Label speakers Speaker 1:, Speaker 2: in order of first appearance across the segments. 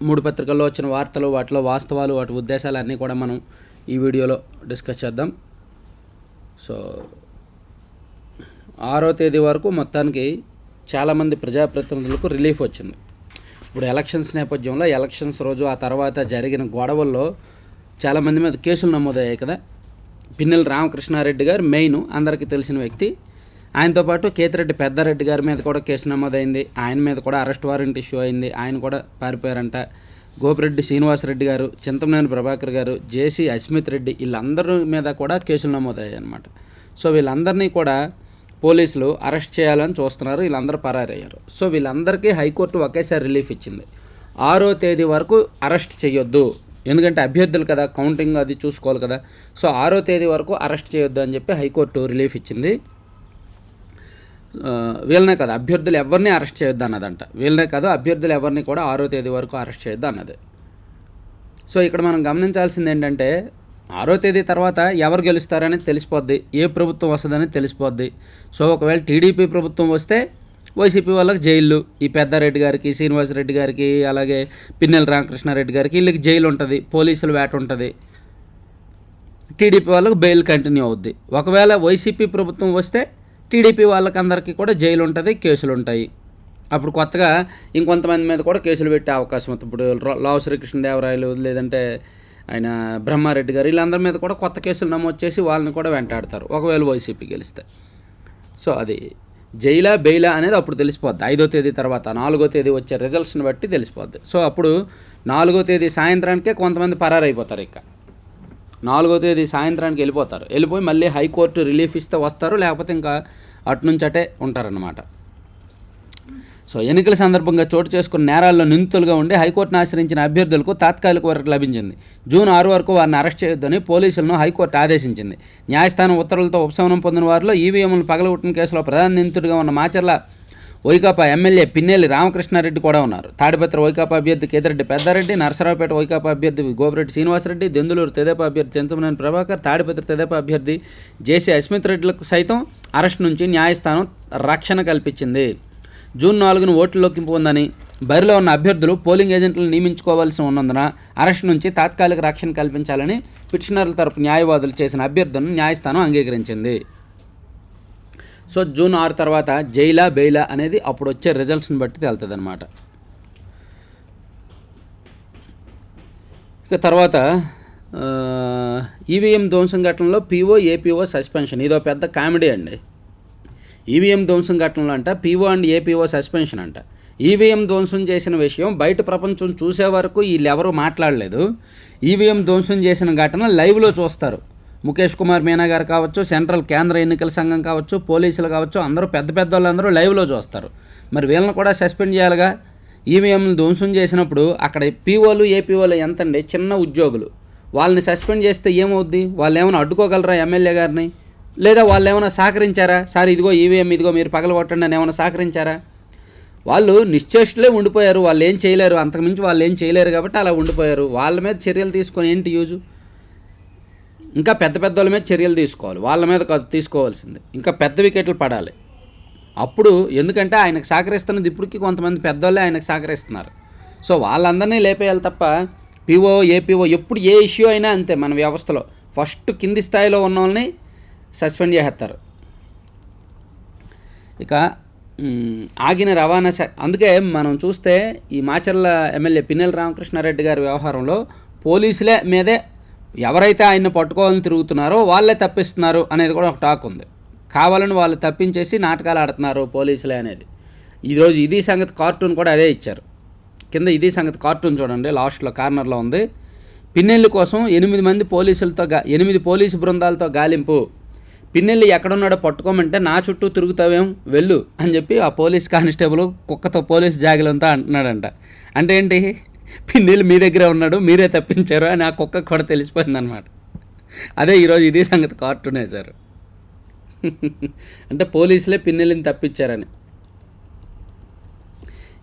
Speaker 1: మూడు పత్రికల్లో వచ్చిన వార్తలు, వాటిలో వాస్తవాలు, వాటి ఉద్దేశాలు అన్నీ కూడా మనం ఈ వీడియోలో డిస్కస్ చేద్దాం. సో 6వ తేదీ వరకు మొత్తానికి చాలామంది ప్రజాప్రతినిధులకు రిలీఫ్ వచ్చింది. ఇప్పుడు ఎలక్షన్స్ నేపథ్యంలో ఎలక్షన్స్ రోజు ఆ తర్వాత జరిగిన గొడవల్లో చాలామంది మీద కేసులు నమోదయ్యాయి కదా. పిన్నెల రామకృష్ణారెడ్డి గారు మెయిన్ అందరికీ తెలిసిన వ్యక్తి. ఆయనతో పాటు కేతిరెడ్డి పెద్దారెడ్డి గారి మీద కూడా కేసు నమోదైంది. ఆయన మీద కూడా అరెస్ట్ వారెంట్ ఇష్యూ అయింది. ఆయన కూడా పారిపోయారంట. గోపిరెడ్డి శ్రీనివాసరెడ్డి గారు, చింతమనేని ప్రభాకర్ గారు, జేసీ అస్మిత్ రెడ్డి వీళ్ళందరి మీద కూడా కేసులు నమోదయ్యాయి అన్నమాట. సో వీళ్ళందరినీ కూడా పోలీసులు అరెస్ట్ చేయాలని చూస్తున్నారు. వీళ్ళందరూ పరారయ్యారు. సో వీళ్ళందరికీ హైకోర్టు ఒకేసారి రిలీఫ్ ఇచ్చింది. 6వ తేదీ వరకు అరెస్ట్ చేయొద్దు, ఎందుకంటే అభ్యర్థులు కదా, కౌంటింగ్ అది చూసుకోవాలి కదా. సో 6వ తేదీ వరకు అరెస్ట్ చేయొద్దు అని చెప్పి హైకోర్టు రిలీఫ్ ఇచ్చింది. వీళ్ళనే కాదు, అభ్యర్థులు ఎవరిని అరెస్ట్ చేయొద్దు అన్నదంట. వీళ్ళనే కాదు, అభ్యర్థులు ఎవరిని కూడా 6వ తేదీ వరకు అరెస్ట్ చేయొద్దు అన్నది. సో ఇక్కడ మనం గమనించాల్సింది ఏంటంటే 6వ తేదీ తర్వాత ఎవరు గెలుస్తారని తెలిసిపోద్ది, ఏ ప్రభుత్వం వస్తుందని తెలిసిపోద్ది. సో ఒకవేళ టీడీపీ ప్రభుత్వం వస్తే వైసీపీ వాళ్ళకి జైళ్ళు, ఈ పెద్దారెడ్డి గారికి, శ్రీనివాసరెడ్డి గారికి, అలాగే పిన్నెల రామకృష్ణారెడ్డి గారికి వీళ్ళకి జైలు ఉంటుంది, పోలీసుల వేట ఉంటుంది. టీడీపీ వాళ్ళకి బెయిల్ కంటిన్యూ అవుద్ది. ఒకవేళ వైసీపీ ప్రభుత్వం వస్తే టీడీపీ వాళ్ళకందరికీ కూడా జైలు ఉంటుంది, కేసులు ఉంటాయి. అప్పుడు కొత్తగా ఇంకొంతమంది మీద కూడా కేసులు పెట్టే అవకాశం ఉంది. ఇప్పుడు లావు శ్రీకృష్ణదేవరాయలు, లేదంటే ఆయన బ్రహ్మారెడ్డి గారు, వీళ్ళందరి మీద కూడా కొత్త కేసులు నమోదు చేసి వాళ్ళని కూడా వెంటాడతారు ఒకవేళ వైసీపీ గెలిస్తే. సో అది జైలా బెయిలా అనేది అప్పుడు తెలిసిపోద్ది. 5వ తేదీ తర్వాత 4వ తేదీ వచ్చే రిజల్ట్స్ని బట్టి తెలిసిపోద్ది. సో అప్పుడు 4వ తేదీ సాయంత్రానికే కొంతమంది పరారైపోతారు. ఇక 4వ తేదీ సాయంత్రానికి వెళ్ళిపోయి మళ్ళీ హైకోర్టు రిలీఫ్ ఇస్తే వస్తారు, లేకపోతే ఇంకా అటు నుంచి అటే ఉంటారన్నమాట. సో ఎన్నికల సందర్భంగా చోటు చేసుకున్న నేరాల్లో నిందితులుగా ఉండి హైకోర్టును ఆశ్రయించిన అభ్యర్థులకు తాత్కాలిక వరకు లభించింది. జూన్ 6 వరకు వారిని అరెస్ట్ చేయొద్దని పోలీసులను హైకోర్టు ఆదేశించింది. న్యాయస్థానం ఉత్తర్వులతో ఉపశమనం పొందిన వారిలో ఈవీఎంలను పగలగొట్టిన కేసులో ప్రధాన నిందితుడిగా ఉన్న మాచర్ల వైకాపా ఎమ్మెల్యే పిన్నెల్లి రామకృష్ణారెడ్డి కూడా ఉన్నారు. తాడిపత్రి వైకాపా అభ్యర్థి కేతిరెడ్డి పెద్దారెడ్డి, నరసరావుపేట వైకాపా అభ్యర్థి గోపిరెడ్డి శ్రీనివాసరెడ్డి, దెందులూరు తెదేపా అభ్యర్థి చింతమనేని ప్రభాకర్, తాడిపత్రి తెదేపా అభ్యర్థి జేసీ అస్మిత్ రెడ్డిలకు సైతం అరెస్ట్ నుంచి న్యాయస్థానం రక్షణ కల్పించింది. జూన్ 4న ఓట్లలోకి పొందని బరిలో ఉన్న అభ్యర్థులు పోలింగ్ ఏజెంట్లను నియమించుకోవాల్సి ఉన్నందున అరెస్ట్ నుంచి తాత్కాలిక రక్షణ కల్పించాలని పిటిషనర్ల తరపు న్యాయవాదులు చేసిన అభ్యర్థనను న్యాయస్థానం అంగీకరించింది. సో జూన్ 6 తర్వాత జైలా బెయిలా అనేది అప్పుడు వచ్చే రిజల్ట్స్ని బట్టి తేలుతుంది అనమాట. ఇక తర్వాత ఈవీఎం ధ్వంసం ఘటనలో పీఓ ఏపీఓ సస్పెన్షన్, ఇదో పెద్ద కామెడీ అండి. ఈవీఎం ధ్వంసం ఘటనలో అంట పీఓ అండ్ ఏపీఓ సస్పెన్షన్ అంట. ఈవీఎం ధ్వంసం చేసిన విషయం బయట ప్రపంచం చూసే వరకు వీళ్ళెవరూ మాట్లాడలేదు. ఈవీఎం ధ్వంసం చేసిన ఘటన లైవ్లో చూస్తారు. ముఖేష్ కుమార్ మీనా గారు కావచ్చు, సెంట్రల్ కేంద్ర ఎన్నికల సంఘం కావచ్చు, పోలీసులు కావచ్చు, అందరూ పెద్ద వాళ్ళందరూ లైవ్లో చూస్తారు. మరి వీళ్ళని కూడా సస్పెండ్ చేయాలిగా. ఈవీఎంలు ధ్వంసం చేసినప్పుడు అక్కడ పీఓలు ఏపీఓలు ఎంతండి, చిన్న ఉద్యోగులు. వాళ్ళని సస్పెండ్ చేస్తే ఏమవుద్ది? వాళ్ళు ఏమైనా అడ్డుకోగలరా ఎమ్మెల్యే గారిని? లేదా వాళ్ళు ఏమైనా సహకరించారా? సార్ ఇదిగో ఈవీఎం ఇదిగో మీరు పగలగొట్టండి అని ఏమైనా సహకరించారా? వాళ్ళు నిశ్చేష్టులే ఉండిపోయారు. వాళ్ళు ఏం చేయలేరు, అంతకుమించి వాళ్ళు ఏం చేయలేరు కాబట్టి అలా ఉండిపోయారు. వాళ్ళ మీద చర్యలు తీసుకొని ఏంటి యూజు? ఇంకా పెద్ద వాళ్ళ మీద చర్యలు తీసుకోవాలి, వాళ్ళ మీద కాదు తీసుకోవాల్సింది. ఇంకా పెద్ద వికెట్లు పడాలి అప్పుడు. ఎందుకంటే ఆయనకు సహకరిస్తున్నది ఇప్పటికీ కొంతమంది పెద్దోళ్ళే ఆయనకు సహకరిస్తున్నారు. సో వాళ్ళందరినీ లేపేయాలి తప్ప పీఓ ఏపీఓ ఎప్పుడు ఏ ఇష్యూ అయినా అంతే. మన వ్యవస్థలో ఫస్ట్ కింది స్థాయిలో ఉన్న వాళ్ళని సస్పెండ్ చేస్తారు. ఇక ఆగిన రవాణా శాఖ, అందుకే మనం చూస్తే ఈ మాచర్ల ఎమ్మెల్యే పిన్నెల రామకృష్ణారెడ్డి గారి వ్యవహారంలో పోలీసులే మీదే ఎవరైతే ఆయన్ని పట్టుకోవాలని తిరుగుతున్నారో వాళ్ళే తప్పిస్తున్నారు అనేది కూడా ఒక టాక్ ఉంది. కావాలని వాళ్ళు తప్పించేసి నాటకాలు ఆడుతున్నారు పోలీసులే అనేది. ఈరోజు ఇది సంగతి కార్టూన్ కూడా అదే ఇచ్చారు. కింద ఇది సంగతి కార్టూన్ చూడండి, లాస్ట్లో కార్నర్లో ఉంది. పిన్నెల్లి కోసం 8 పోలీసు బృందాలతో గాలింపు. పిన్నెల్లి ఎక్కడున్నాడో పట్టుకోమంటే నా చుట్టూ తిరుగుతావేం వెళ్ళు అని చెప్పి ఆ పోలీస్ కానిస్టేబుల్ కుక్కతో పోలీస్ జాగిలంతా అంటున్నాడంట. అంటే ఏంటి, పిన్నెల్లి మీ దగ్గరే ఉన్నాడు, మీరే తప్పించారు అని ఆ కుక్కకు కూడా తెలిసిపోయిందనమాట. అదే ఈరోజు ఇది సంగతి కార్టూన్ వేశారు. అంటే పోలీసులే పిన్నెల్లిని తప్పించారని.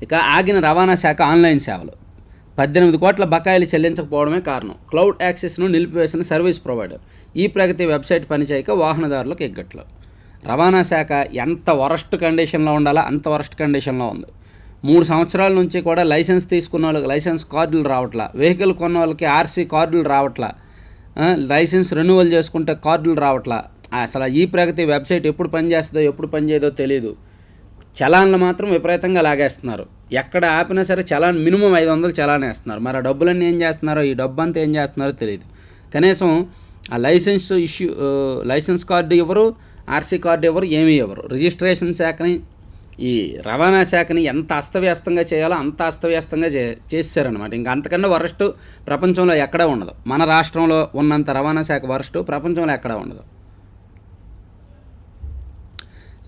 Speaker 1: ఇక ఆగిన రవాణా శాఖ ఆన్లైన్ సేవలు. 18 కోట్ల బకాయిలు చెల్లించకపోవడమే కారణం. క్లౌడ్ యాక్సెస్ను నిలిపివేసిన సర్వీస్ ప్రొవైడర్. ఈ ప్రగతి వెబ్సైట్ పనిచేయక వాహనదారులకు ఎగ్గట్లు. రవాణా శాఖ ఎంత వరస్ట్ కండిషన్లో ఉండాలో అంత వరస్ట్ కండిషన్లో ఉంది. 3 సంవత్సరాల నుంచి కూడా లైసెన్స్ తీసుకున్న వాళ్ళకి లైసెన్స్ కార్డులు రావట్లా, వెహికల్ కొన్న వాళ్ళకి ఆర్సీ కార్డులు రావట్లా, లైసెన్స్ రెన్యువల్ చేసుకుంటే కార్డులు రావట్లా. అసలు ఈ ప్రగతి వెబ్సైట్ ఎప్పుడు పనిచేస్తుందో ఎప్పుడు పనిచేయదో తెలియదు. చలాన్లు మాత్రం విపరీతంగా లాగేస్తున్నారు. ఎక్కడ ఆపినా సరే చలాన్ మినిమం 500 చలాన్ వేస్తున్నారు. మరి ఆ డబ్బులన్నీ ఏం చేస్తున్నారో, ఈ డబ్బు అంతా ఏం చేస్తున్నారో తెలియదు. కనీసం ఆ లైసెన్స్ కార్డు ఇవ్వరు, ఆర్సీ కార్డు ఇవ్వరు, ఏమీ ఇవ్వరు. రిజిస్ట్రేషన్ శాఖని, ఈ రవాణా శాఖని ఎంత అస్తవ్యస్తంగా చేయాలో అంత అస్తవ్యస్తంగా చేశారనమాట. ఇంకా అంతకన్నా వరస్ట్ ప్రపంచంలో ఎక్కడా ఉండదు. మన రాష్ట్రంలో ఉన్నంత రవాణా శాఖ వరస్ట్ ప్రపంచంలో ఎక్కడా ఉండదు.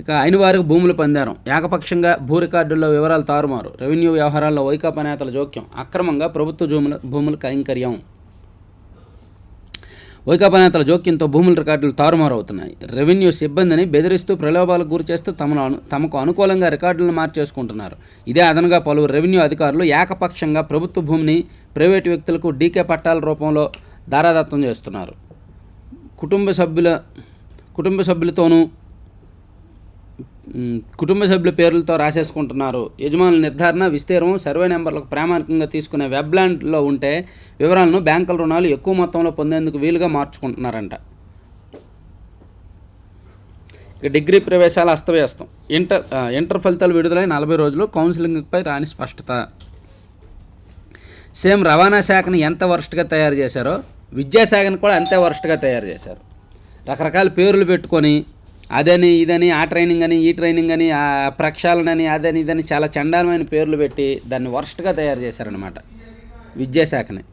Speaker 1: ఇక అయిన వారికి భూములు పొందారు. ఏకపక్షంగా భూ రికార్డుల్లో వివరాలు తారుమారు. రెవెన్యూ వ్యవహారాల్లో వైకాపా నేతల జోక్యం. అక్రమంగా ప్రభుత్వ భూముల కైంకర్యం. వైకాపా నేతల జోక్యంతో భూముల రికార్డులు తారుమారు అవుతున్నాయి. రెవెన్యూ సిబ్బందిని బెదిరిస్తూ ప్రలోభాలకు గురి చేస్తూ తమకు అనుకూలంగా రికార్డులను మార్చేసుకుంటున్నారు. ఇదే అదనంగా పలువురు రెవెన్యూ అధికారులు ఏకపక్షంగా ప్రభుత్వ భూమిని ప్రైవేటు వ్యక్తులకు డీకే పట్టాల రూపంలో దారాదత్తం చేస్తున్నారు. కుటుంబ సభ్యుల పేర్లతో రాసేసుకుంటున్నారు. యజమానుల నిర్ధారణ, విస్తీర్ణం, సర్వే నెంబర్లకు ప్రామాణికంగా తీసుకునే వెబ్లాండ్లో ఉంటే వివరాలను బ్యాంకుల రుణాలు ఎక్కువ మొత్తంలో పొందేందుకు వీలుగా మార్చుకుంటున్నారంట. ఇక డిగ్రీ ప్రవేశాలు అస్తవ్యస్తం. ఇంటర్ ఫలితాలు విడుదలై 40 రోజులు, కౌన్సిలింగ్పై రాని స్పష్టత. సేమ్ రవాణా శాఖని ఎంత వరస్ట్గా తయారు చేశారో విద్యాశాఖను కూడా అంతే వరస్ట్గా తయారు చేశారు. రకరకాల పేర్లు పెట్టుకొని అదని ఇదని, ఆ ట్రైనింగ్ అని, ఈ ట్రైనింగ్ అని, ఆ ప్రక్షాళనని, అదని ఇదని చాలా చండాలమైన పేర్లు పెట్టి దాన్ని వరస్ట్గా తయారు చేశారనమాట విద్యాశాఖని.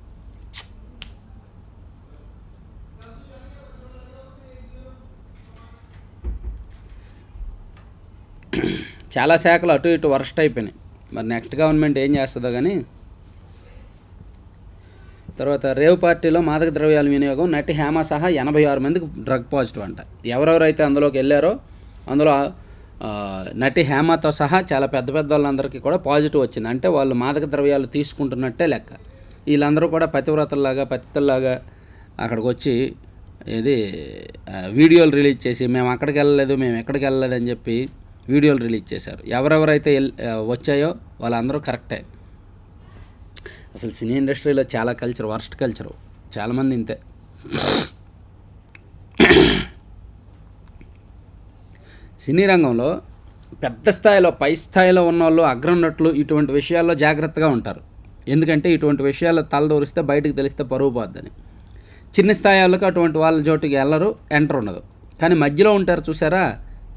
Speaker 1: చాలా శాఖలు అటు ఇటు వరస్ట్ అయిపోయినాయి. మరి నెక్స్ట్ గవర్నమెంట్ ఏం చేస్తుందో కానీ. తర్వాత రేవ్ పార్టీలో మాదక ద్రవ్యాల వినియోగం. నటి హేమ సహా 86 మందికి డ్రగ్ పాజిటివ్ అంట. ఎవరెవరైతే అందులోకి వెళ్ళారో అందులో నటి హేమతో సహా చాలా పెద్ద పెద్ద వాళ్ళందరికీ కూడా పాజిటివ్ వచ్చింది. అంటే వాళ్ళు మాదక ద్రవ్యాలు తీసుకుంటున్నట్టే లెక్క. వీళ్ళందరూ కూడా పతితుల్లాగా అక్కడికి వచ్చి వీడియోలు రిలీజ్ చేసి మేము అక్కడికి వెళ్ళలేదు, మేము ఎక్కడికి వెళ్ళలేదు అని చెప్పి వీడియోలు రిలీజ్ చేశారు. ఎవరెవరైతే వచ్చాయో వాళ్ళందరూ కరెక్టే. అసలు సినీ ఇండస్ట్రీలో చాలా కల్చర్, వర్స్ట్ కల్చరు. చాలామంది ఇంతే. సినీ రంగంలో పెద్ద స్థాయిలో, పై స్థాయిలో ఉన్న వాళ్ళు, అగ్రనటులు ఇటువంటి విషయాల్లో జాగ్రత్తగా ఉంటారు. ఎందుకంటే ఇటువంటి విషయాలు తలదూరిస్తే బయటకు తెలిస్తే పరువు పోద్దని. చిన్న స్థాయి వాళ్ళకి అటువంటి వాళ్ళ జోటికి వెళ్ళరు, ఎంటర్ ఉండదు. కానీ మధ్యలో ఉంటారు చూసారా,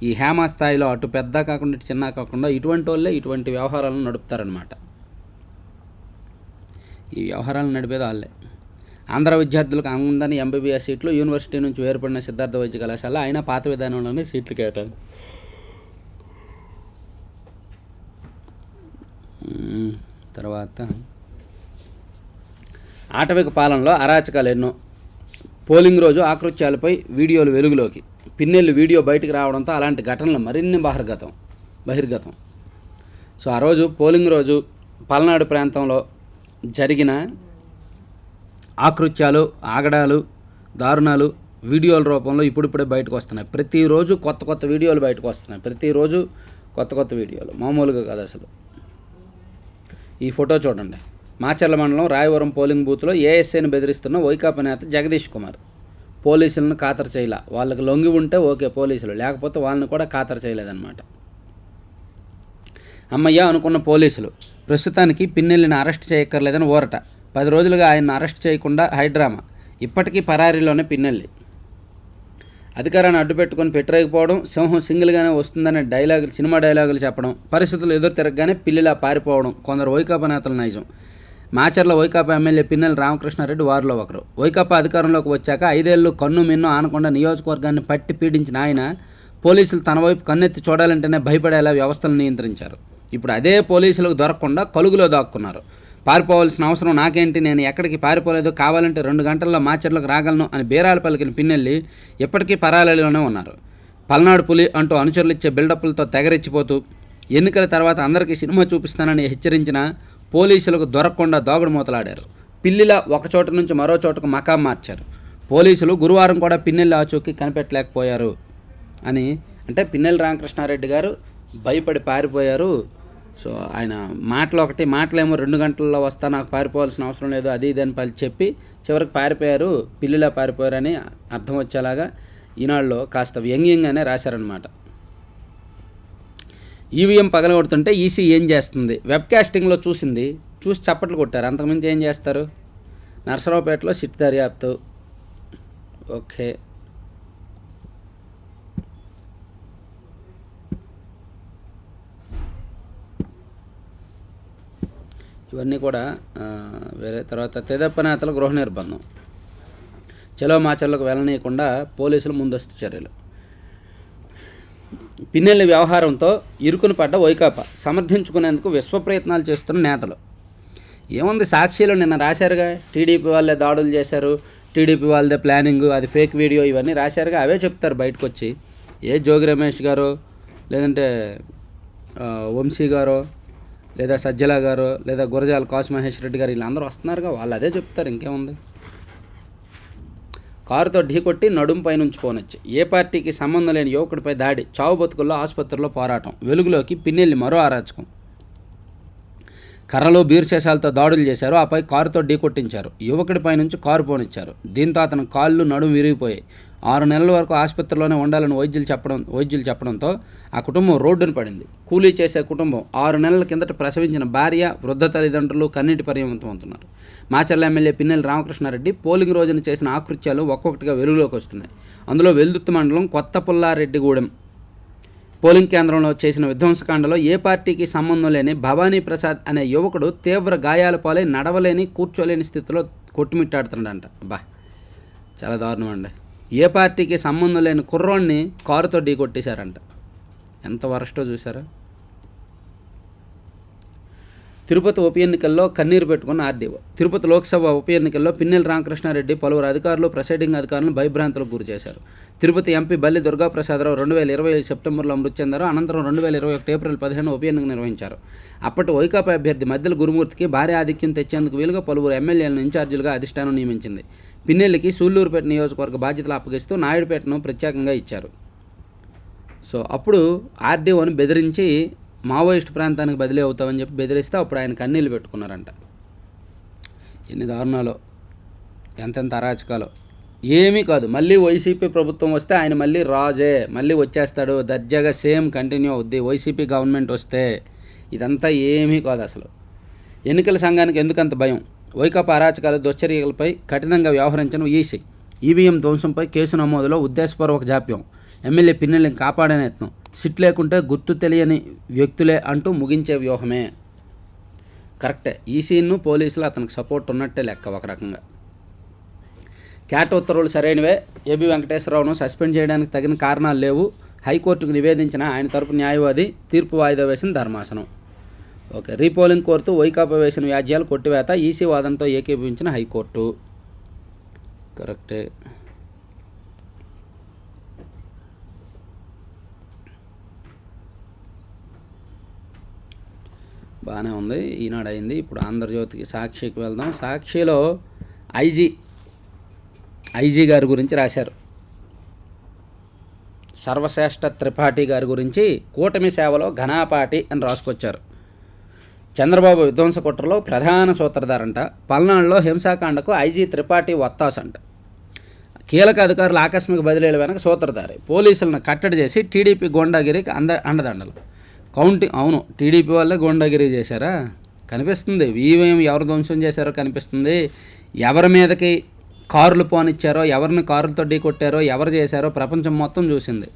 Speaker 1: ఈ హేమ స్థాయిలో అటు పెద్ద కాకుండా ఇటు చిన్న కాకుండా ఇటువంటి వాళ్ళే ఇటువంటి వ్యవహారాలను నడుపుతారనమాట. ఈ వ్యవహారాలను నడిపేది వాళ్ళే. ఆంధ్ర విద్యార్థులకు అందని ఎంబీబీఎస్ సీట్లు. యూనివర్సిటీ నుంచి వేరుపడిన సిద్ధార్థ వైద్య కళాశాల అయినా పాత విధానంలోనే సీట్లు కేటాయి. తర్వాత ఆటవిక పాలనలో అరాచకాలు ఎన్నో. పోలింగ్ రోజు ఆకృత్యాలపై వీడియోలు వెలుగులోకి. పిన్నెల్లి వీడియో బయటికి రావడంతో అలాంటి ఘటనలు మరిన్ని బహిర్గతం. సో ఆ రోజు పోలింగ్ రోజు పల్నాడు ప్రాంతంలో జరిగిన ఆకృత్యాలు, ఆగడాలు, దారుణాలు వీడియోల రూపంలో ఇప్పుడిప్పుడే బయటకు వస్తున్నాయి. ప్రతిరోజు కొత్త వీడియోలు బయటకు వస్తున్నాయి. ప్రతిరోజు కొత్త వీడియోలు, మామూలుగా కాదు అసలు. ఈ ఫోటో చూడండి. మాచర్ల మండలం రాయవరం పోలింగ్ బూత్లో ఏఎస్ఐని బెదిరిస్తున్న వైకాపా నేత జగదీష్ కుమార్. పోలీసులను ఖాతరు చేయలే. వాళ్ళకి లొంగి ఉంటే ఓకే పోలీసులు, లేకపోతే వాళ్ళని కూడా ఖాతరు చేయలేదన్నమాట. అమ్మయ్య అనుకున్న పోలీసులు ప్రస్తుతానికి పిన్నెల్లిని అరెస్ట్ చేయక్కర్లేదని ఊరట. 10 రోజులుగా ఆయన్ని అరెస్ట్ చేయకుండా హైడ్రామా. ఇప్పటికీ పరారీలోనే పిన్నెల్లి. అధికారాన్ని అడ్డుపెట్టుకొని పెట్టలేకపోవడం, సింహం సింగిల్గానే వస్తుందనే సినిమా డైలాగులు చెప్పడం, పరిస్థితులు ఎదురు తిరగగానే పిల్లిలా పారిపోవడం కొందరు వైకాపా నేతల నైజం. మాచర్ల వైకాపా ఎమ్మెల్యే పిన్నెల్లి రామకృష్ణారెడ్డి వారిలో ఒకరు. వైకాపా అధికారంలోకి వచ్చాక 5 ఏళ్ళు కన్ను మిన్ను ఆనకుండా నియోజకవర్గాన్ని పట్టి పీడించిన ఆయన పోలీసులు తన వైపు కన్నెత్తి చూడాలంటేనే భయపడేలా వ్యవస్థలను నియంత్రించారు. ఇప్పుడు అదే పోలీసులకు దొరకకుండా కలుగులో దాక్కున్నారు. పారిపోవాల్సిన అవసరం నాకేంటి, నేను ఎక్కడికి పారిపోలేదు, కావాలంటే 2 గంటల్లో మాచర్లకు రాగలను అని బేరాలు పలికిన పిన్నెల్లి ఇప్పటికీ పరారీలోనే ఉన్నారు. పల్నాడు పులి అంటూ అనుచరులు ఇచ్చే బిల్డప్లతో తెగరెచ్చిపోతూ ఎన్నికల తర్వాత అందరికీ సినిమా చూపిస్తానని హెచ్చరించిన పోలీసులకు దొరకకుండా దాగుడు మూతలాడారు. పిల్లిలా ఒక చోట నుంచి మరో చోటకు మకాం మార్చారు. పోలీసులు గురువారం కూడా పిన్నెల్లి ఆచూకీ కనిపెట్టలేకపోయారు అని. అంటే పిన్నెల్లి రామకృష్ణారెడ్డి గారు భయపడి పారిపోయారు. సో ఆయన మాటలేమో 2 గంటల్లో వస్తా, నాకు పారిపోవాల్సిన అవసరం లేదు, అది ఇది అని చెప్పి చివరికి పారిపోయారు, పిల్లిలా పారిపోయారని అర్థం వచ్చేలాగా ఈనాడులో కాస్త వ్యంగ్యంగానే రాశారనమాట. ఈవీఎం పగలగొడుతుంటే ఈసీ ఏం చేస్తుంది? వెబ్ కాస్టింగ్లో చూసి చప్పట్లు కొట్టారు, అంతకుమించి ఏం చేస్తారు? నర్సరావుపేటలో సిట్ దర్యాప్తు. ఓకే, ఇవన్నీ కూడా వేరే. తర్వాత తెదేపా నేతల గృహ నిర్బంధం, చలో మాచర్లకు వెళ్ళనీయకుండా పోలీసులు ముందస్తు చర్యలు. పిన్నెల్లి వ్యవహారంతో ఇరుకుని పడ్డ వైకాపా సమర్థించుకునేందుకు విశ్వ ప్రయత్నాలు చేస్తున్న నేతలు. ఏముంది, సాక్షిలో నిన్న రాశారుగా, టీడీపీ వాళ్ళే దాడులు చేశారు, టీడీపీ వాళ్ళదే ప్లానింగ్, అది ఫేక్ వీడియో, ఇవన్నీ రాశారుగా, అవే చెప్తారు బయటకు వచ్చి. ఏ జోగి రమేష్ గారో, లేదంటే వంశీ గారో, లేదా సజ్జల గారో, లేదా గురజాల కాసు మహేష్ రెడ్డి గారు, వీళ్ళందరూ వస్తున్నారుగా, వాళ్ళు అదే చెప్తారు, ఇంకేముంది. కారుతో ఢీకొట్టి నడుం పైనుంచి పోనొచ్చి ఏ పార్టీకి సంబంధం లేని యువకుడిపై దాడి, చావు బతుకుల్లో ఆసుపత్రిలో పోరాటం, వెలుగులోకి పిన్నెల్లి మరో అరాచకం. కర్రలు బీర్శేషాలతో దాడులు చేశారు, ఆపై కారుతో ఢీకొట్టించారు, యువకుడిపై నుంచి కారు పోనిచ్చారు. దీంతో అతని కాళ్ళు నడుము విరిగిపోయాయి. 6 నెలల వరకు ఆసుపత్రిలోనే ఉండాలని వైద్యులు చెప్పడంతో ఆ కుటుంబం రోడ్డున పడింది. కూలీ చేసే కుటుంబం 6 నెలల కిందట ప్రసవించిన భార్య, వృద్ధ తల్లిదండ్రులు కన్నీటి పర్యవంతమవుతున్నారు. మాచర్ల ఎమ్మెల్యే పిన్నెల్లి రామకృష్ణారెడ్డి పోలింగ్ రోజున చేసిన ఆకృత్యాలు ఒక్కొక్కటిగా వెలుగులోకి వస్తున్నాయి. అందులో వెల్దుర్తి మండలం కొత్త పుల్లారెడ్డిగూడెం పోలింగ్ కేంద్రంలో చేసిన విధ్వంసకాండలో ఏ పార్టీకి సంబంధం లేని భవానీ ప్రసాద్ అనే యువకుడు తీవ్ర గాయాల పాలై నడవలేని, కూర్చోలేని స్థితిలో కొట్టుమిట్టాడుతున్నాడంట. బా, చాలా దారుణం అండి. ఏ పార్టీకి సంబంధం లేని కుర్రోడిని కారుతో ఢీకొట్టేశారంట. ఎంత వరస్టో చూసారా. తిరుపతి ఉప ఎన్నికల్లో కన్నీరు పెట్టుకున్న ఆర్డీఓ. తిరుపతి లోక్సభ ఉప ఎన్నికల్లో పిన్నెల్లి రామకృష్ణారెడ్డి పలువురు అధికారులు, ప్రిసైడింగ్ అధికారులను భయభ్రాంతులకు గురి చేశారు. తిరుపతి ఎంపీ బల్లి దుర్గాప్రసాదరావు 2020 సెప్టెంబర్లో మృతి చెందారు. అనంతరం 2021 ఏప్రిల్ 15 ఉప ఎన్నిక నిర్వహించారు. అప్పటి వైకాపా అభ్యర్థి మద్దెల గురుమూర్తికి భారీ ఆధిక్యం తెచ్చేందుకు వీలుగా పలువురు ఎమ్మెల్యేలను ఇన్ఛార్జీలుగా అధిష్టానం నియమించింది. పిన్నెల్లికి సూళ్లూరుపేట నియోజకవర్గ బాధ్యతలు అప్పగిస్తూ నాయుడుపేటను ప్రత్యేకంగా ఇచ్చారు. సో అప్పుడు ఆర్డీఓని బెదిరించి మావోయిస్టు ప్రాంతానికి బదిలీ అవుతామని చెప్పి బెదిరిస్తే అప్పుడు ఆయన కన్నీళ్ళు పెట్టుకున్నారంట. ఎన్ని దారుణాలో, ఎంతెంత అరాచకాలో. ఏమీ కాదు, మళ్ళీ వైసీపీ ప్రభుత్వం వస్తే ఆయన మళ్ళీ రాజే, మళ్ళీ వచ్చేస్తాడు, దర్జాగా సేమ్ కంటిన్యూ అవుద్ది వైసీపీ గవర్నమెంట్ వస్తే. ఇదంతా ఏమీ కాదు అసలు. ఎన్నికల సంఘానికి ఎందుకంత భయం? వైకాపా అరాచకాల దుశ్చర్యలపై కఠినంగా వ్యవహరించిన ఈసీ. ఈవీఎం ధ్వంసంపై కేసు నమోదులో ఉద్దేశపూర్వక జాప్యం. ఎమ్మెల్యే పిన్నెల్లిని కాపాడనే యత్నం. సిట్ లేకుంటే గుర్తు తెలియని వ్యక్తులే అంటూ ముగించే వ్యూహమే. కరెక్టే, ఈసీను పోలీసులు అతనికి సపోర్ట్ ఉన్నట్టే లెక్క ఒక రకంగా. క్యాట్ ఉత్తర్వులు సరైనవే, ఏబీ వెంకటేశ్వరరావును సస్పెండ్ చేయడానికి తగిన కారణాలు లేవు, హైకోర్టుకు నివేదించిన ఆయన తరపు న్యాయవాది. తీర్పు వాయిదా వేసిన ధర్మాసనం. ఓకే, రీపోలింగ్ కోరుతూ వైకాపా వేసిన వ్యాజ్యాలు కొట్టివేత, ఈసీ వాదనతో ఏకీభవించిన హైకోర్టు. కరెక్టే. బాగానే ఉంది, ఈనాడు అయింది. ఇప్పుడు ఆంధ్రజ్యోతికి, సాక్షికి వెళ్దాం. సాక్షిలో ఐజీ గారి గురించి రాశారు. సర్వశ్రేష్ఠ త్రిపాఠి గారి గురించి కూటమి సేవలో ఘనాపాటి అని రాసుకొచ్చారు. చంద్రబాబు విధ్వంస కుట్రలో ప్రధాన సూత్రధారంట. పల్నాడులో హింసాకాండకు ఐజీ త్రిపాఠి వత్తాసంట. కీలక అధికారులు ఆకస్మిక బదిలీల వెనక సూత్రధారి. పోలీసులను కట్టడి చేసి టీడీపీ గోండాగిరికి అండదండలు. అవును, టీడీపీ వాళ్ళే గోండాగిరి చేశారా కనిపిస్తుంది. ఈవీఎం ఎవరు ధ్వంసం చేశారో కనిపిస్తుంది. ఎవరి మీదకి కారులు పోనిచ్చారో, ఎవరిని కారులతో ఢీకొట్టారో, ఎవరు చేశారో ప్రపంచం మొత్తం చూసింది.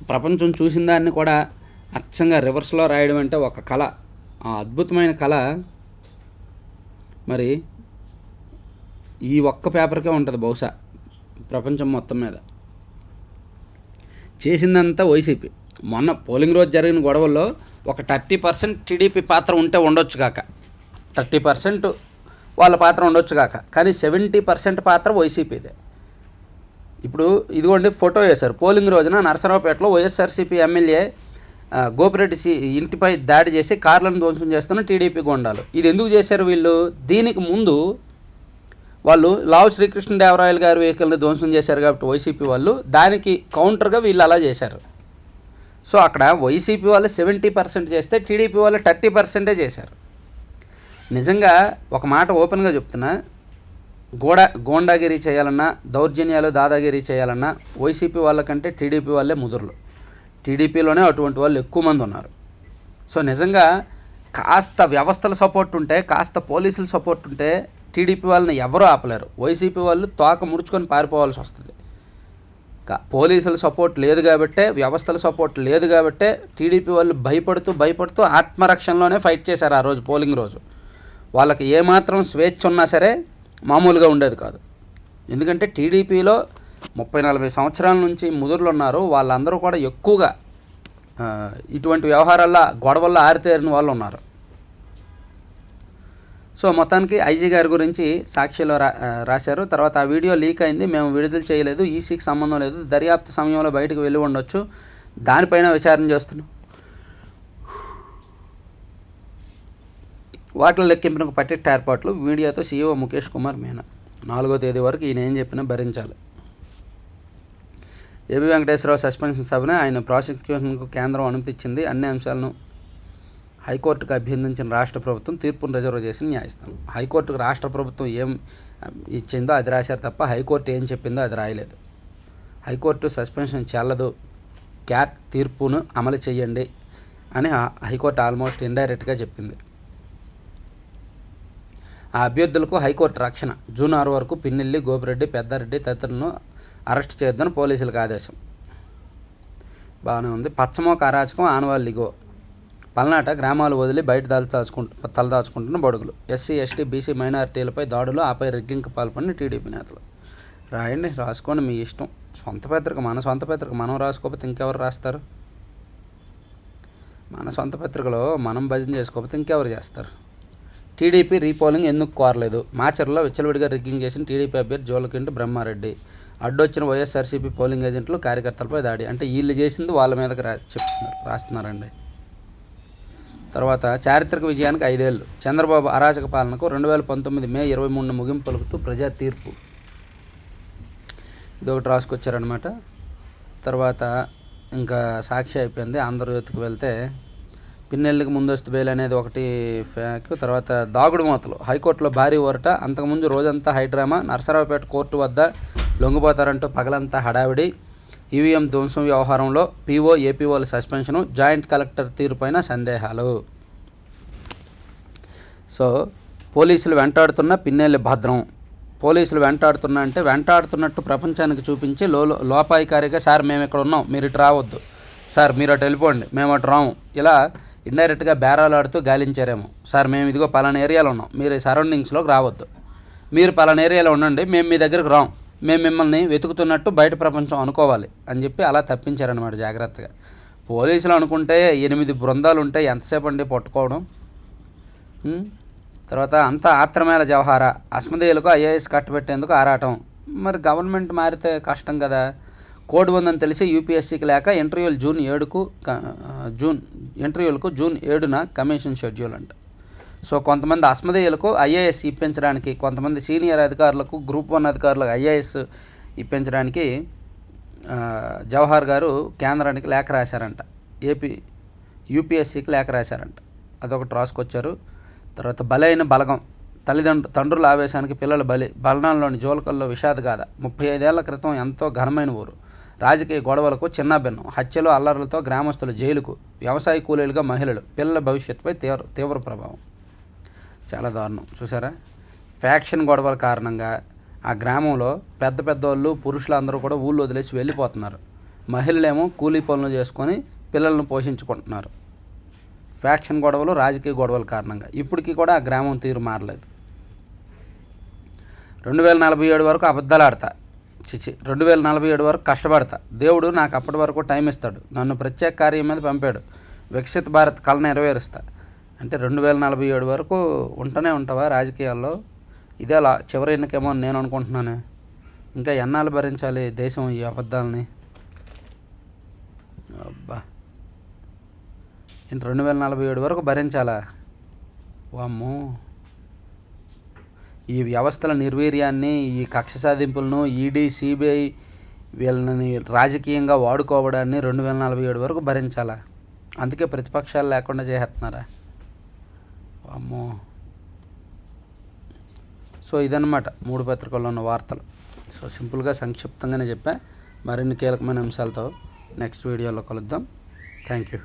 Speaker 1: ప్రపంచం చూసిన దాన్ని కూడా అచ్చంగా రివర్స్లో రాయడం అంటే ఒక కళ, ఆ అద్భుతమైన కళ మరి ఈ ఒక్క పేపర్కే ఉంటుంది బహుశా ప్రపంచం మొత్తం మీద. చేసిందంతా వైసీపీ. మొన్న పోలింగ్ రోజు జరిగిన గొడవల్లో ఒక 30% టీడీపీ పాత్ర ఉంటే ఉండొచ్చు కాక, 30% వాళ్ళ పాత్ర ఉండొచ్చు కాక, కానీ 70% పాత్ర వైసీపీదే. ఇప్పుడు ఇదిగోండి ఫోటో వేశారు. పోలింగ్ రోజున నరసరావుపేటలో వైఎస్ఆర్సీపీ ఎమ్మెల్యే గోపిరెడ్డి ఇంటిపై దాడి చేసి కార్లను ధ్వంసం చేస్తున్న టీడీపీ గోండాలు. ఇది ఎందుకు చేశారు వీళ్ళు? దీనికి ముందు వాళ్ళు లావు శ్రీకృష్ణదేవరాయలు గారి వెహికల్ని ధ్వంసం చేశారు కాబట్టి వైసీపీ వాళ్ళు, దానికి కౌంటర్గా వీళ్ళు అలా చేశారు. సో అక్కడ వైసీపీ వాళ్ళు 70% చేస్తే టీడీపీ వాళ్ళు 30% చేశారు. నిజంగా ఒక మాట ఓపెన్గా చెప్తున్నా, గోండాగిరి చేయాలన్నా, దౌర్జన్యాలు దాదాగిరి చేయాలన్నా వైసీపీ వాళ్ళకంటే టీడీపీ వాళ్ళే ముదురులు. టీడీపీలోనే అటువంటి వాళ్ళు ఎక్కువ మంది ఉన్నారు. సో నిజంగా కాస్త వ్యవస్థల సపోర్ట్ ఉంటే, కాస్త పోలీసుల సపోర్ట్ ఉంటే టీడీపీ వాళ్ళని ఎవరూ ఆపలేరు. వైసీపీ వాళ్ళు తోక ముడుచుకొని పారిపోవాల్సి వస్తుంది. పోలీసుల సపోర్ట్ లేదు కాబట్టే, వ్యవస్థల సపోర్ట్ లేదు కాబట్టే టీడీపీ వాళ్ళు భయపడుతూ ఆత్మరక్షణలోనే ఫైట్ చేశారు ఆ రోజు, పోలింగ్ రోజు. వాళ్ళకి ఏమాత్రం స్వేచ్ఛ ఉన్నా సరే మామూలుగా ఉండేది కాదు. ఎందుకంటే టీడీపీలో 30-40 సంవత్సరాల నుంచి ముదురులు ఉన్నారు. వాళ్ళందరూ కూడా ఎక్కువగా ఇటువంటి వ్యవహారాల్లో, గొడవల్లో ఆరితేరిన వాళ్ళు ఉన్నారు. సో మొత్తానికి ఐజీ గారి గురించి సాక్షిలో రాశారు. తర్వాత ఆ వీడియో లీక్ అయింది, మేము విడుదల చేయలేదు, ఈసీకి సంబంధం లేదు, దర్యాప్తు సమయంలో బయటకు వెళ్ళి ఉండొచ్చు, దానిపైన విచారణ చేస్తున్నాం. ఓట్ల లెక్కింపునకు పటిష్ట ఏర్పాట్లు, మీడియాతో సీఈఓ ముఖేష్ కుమార్ మీనా. 4వ తేదీ వరకు ఈయన ఏం చెప్పినా భరించాలి. ఏబీ వెంకటేశ్వరరావు సస్పెన్షన్ సభను ఆయన ప్రాసిక్యూషన్కు కేంద్రం అనుమతి ఇచ్చింది. అన్ని అంశాలను హైకోర్టుకు అభ్యర్థించిన రాష్ట్ర ప్రభుత్వం తీర్పును రిజర్వ్ చేసిన న్యాయస్థానం. హైకోర్టుకు రాష్ట్ర ప్రభుత్వం ఏం ఇచ్చిందో అది రాశారు తప్ప హైకోర్టు ఏం చెప్పిందో అది రాయలేదు. హైకోర్టు సస్పెన్షన్ చెల్లదు, క్యాట్ తీర్పును అమలు చేయండి అని హైకోర్టు ఆల్మోస్ట్ ఇండైరెక్ట్గా చెప్పింది. ఆ అభ్యర్థులకు హైకోర్టు రక్షణ. జూన్ 6 వరకు పిన్నెల్లి, గోపిరెడ్డి, పెద్దారెడ్డి తదితరులను అరెస్ట్ చేయొద్దని పోలీసులకు ఆదేశం. బాగానే ఉంది. పచ్చమోక అరాచకం ఆనవాళ్ళిగో. పల్నాట గ్రామాలు వదిలి బయట తలదాచుకుంటున్న బడుగులు. ఎస్సీ, ఎస్టీ, బీసీ మైనారిటీలపై దాడులు, ఆపై రిగ్గింగ్కి పాల్పడిన టీడీపీ నేతలు. రాయండి, రాసుకోండి, మీ ఇష్టం. సొంత పత్రిక, మన సొంత పత్రిక మనం రాసుకోకపోతే ఇంకెవరు రాస్తారు? మన సొంత పత్రికలో మనం భజన చేసుకోకపోతే ఇంకెవరు చేస్తారు? టీడీపీ రీపోలింగ్ ఎందుకు కోరలేదు? మాచర్లో విచ్చలవిడిగా రిగ్గింగ్ చేసిన టీడీపీ అభ్యర్థి జోలకింటి బ్రహ్మారెడ్డి. అడ్డొచ్చిన వైఎస్ఆర్సీపీ పోలింగ్ ఏజెంట్లు, కార్యకర్తలపై దాడి. అంటే వీళ్ళు చేసింది వాళ్ళ మీదకి రాస్తున్నారండి. తర్వాత చారిత్రక విజయానికి 5 ఏళ్ళు. చంద్రబాబు అరాచక పాలనకు 2019 మే 23 ముగింపు పలుకుతూ ప్రజా తీర్పు. ఇదొకటి రాసుకొచ్చారనమాట. తర్వాత ఇంకా సాక్షి అయిపోయింది. ఆంధ్రజ్యోతికి వెళ్తే పిన్నెల్లికి ముందస్తు బెయిల్ అనేది ఒకటి ఫ్యాక్. తర్వాత దాగుడు మూతలు. హైకోర్టులో భారీ ఊరట. అంతకుముందు రోజంతా హైడ్రామా. నరసరావుపేట కోర్టు వద్ద లొంగిపోతారంటూ పగలంతా హడావిడి. ఈవీఎం ధ్వంసం వ్యవహారంలో పీఓ, ఏపీఓల సస్పెన్షను. జాయింట్ కలెక్టర్ తీరుపైన సందేహాలు. సో పోలీసులు వెంటాడుతున్న పిన్నెల్లి భద్రం. పోలీసులు వెంటాడుతున్నా అంటే వెంటాడుతున్నట్టు ప్రపంచానికి చూపించి లోపాయికారిగా, సార్ మేము ఇక్కడ ఉన్నాం, మీరు ఇటు రావద్దు, సార్ మీరు అటు వెళ్ళిపోండి, మేము అటు రాము, ఇలా ఇండైరెక్ట్గా బేరాలు ఆడుతూ గాలించారేమో. సార్ మేము ఇదిగో పలానా ఏరియాలో ఉన్నాం, మీరు సరౌండింగ్స్లోకి రావద్దు, మీరు పలానా ఏరియాలో ఉండండి, మేము మీ దగ్గరకు రాం, మేము మిమ్మల్ని వెతుకుతున్నట్టు బయట ప్రపంచం అనుకోవాలి అని చెప్పి అలా తప్పించారనమాట జాగ్రత్తగా. పోలీసులు అనుకుంటే 8 బృందాలు ఉంటే ఎంతసేపు అండి పట్టుకోవడం. తర్వాత అంతా ఆత్రమేళ వ్యవహార. అస్మదేయులకు ఐఏఎస్ కట్టబెట్టేందుకు ఆరాటం. మరి గవర్నమెంట్ మారితే కష్టం కదా. కోడ్ ఉందని తెలిసి యూపీఎస్సీకి లేక ఇంటర్వ్యూలు జూన్ 7న కమిషన్ షెడ్యూల్ అంట. సో కొంతమంది అస్మదేయులకు ఐఏఎస్ ఇప్పించడానికి, కొంతమంది సీనియర్ అధికారులకు, గ్రూప్ 1 అధికారులకు ఐఏఎస్ ఇప్పించడానికి జవహర్ గారు కేంద్రానికి లేఖ రాశారంట. యూపీఎస్సీకి లేఖ రాశారంట. అదొకటి రాసుకొచ్చారు. తర్వాత బలైన బలగం. తండ్రుల ఆవేశానికి పిల్లల బలి. బలనాల్లోని జోలకల్లో విషాదగాథ. 35 ఏళ్ల క్రితం ఎంతో ఘనమైన ఊరు. రాజకీయ గొడవలకు చిన్నాభిన్నం. హత్యలు, అల్లర్లతో గ్రామస్తులు జైలుకు. వ్యవసాయ కూలీలుగా మహిళలు. పిల్లల భవిష్యత్తుపై తీవ్ర ప్రభావం. చాలా దారుణం. చూసారా, ఫ్యాక్షన్ గొడవల కారణంగా ఆ గ్రామంలో పెద్దోళ్ళు, పురుషులు అందరూ కూడా ఊళ్ళో వదిలేసి వెళ్ళిపోతున్నారు. మహిళలేమో కూలీ పనులు చేసుకొని పిల్లలను పోషించుకుంటున్నారు. ఫ్యాక్షన్ గొడవలు, రాజకీయ గొడవల కారణంగా ఇప్పటికీ కూడా ఆ గ్రామం తీరు మారలేదు. 2047 వరకు అబద్ధాలు ఆడతా, 2047 వరకు కష్టపడతా, దేవుడు నాకు అప్పటి వరకు టైం ఇస్తాడు, నన్ను ప్రత్యేక కార్యం మీద పంపాడు, వికసిత భారత్ కళ నెరవేరుస్తా. అంటే 2047 వరకు ఉంటూనే ఉంటావా రాజకీయాల్లో? ఇదే చివరి ఎన్నికేమో అని నేను అనుకుంటున్నాను. ఇంకా ఎన్నాళ్ళు భరించాలి దేశం ఈ అబద్ధాలని? అబ్బా, 2047 వరకు భరించాలా? వామ్మో. ఈ వ్యవస్థల నిర్వీర్యాన్ని, ఈ కక్ష సాధింపులను, ఈడీ, సిబిఐ వీళ్ళని రాజకీయంగా వాడుకోవడాన్ని 2047 వరకు భరించాలా? అందుకే ప్రతిపక్షాలు లేకుండా చేసేస్తున్నారా? అమ్మో. సో ఇదన్నమాట 3 పత్రికల్లో ఉన్న వార్తలు. సో సింపుల్గా సంక్షిప్తంగానే చెప్పా. మరిన్ని కీలకమైన అంశాలతో నెక్స్ట్ వీడియోలో కలుద్దాం. Thank you.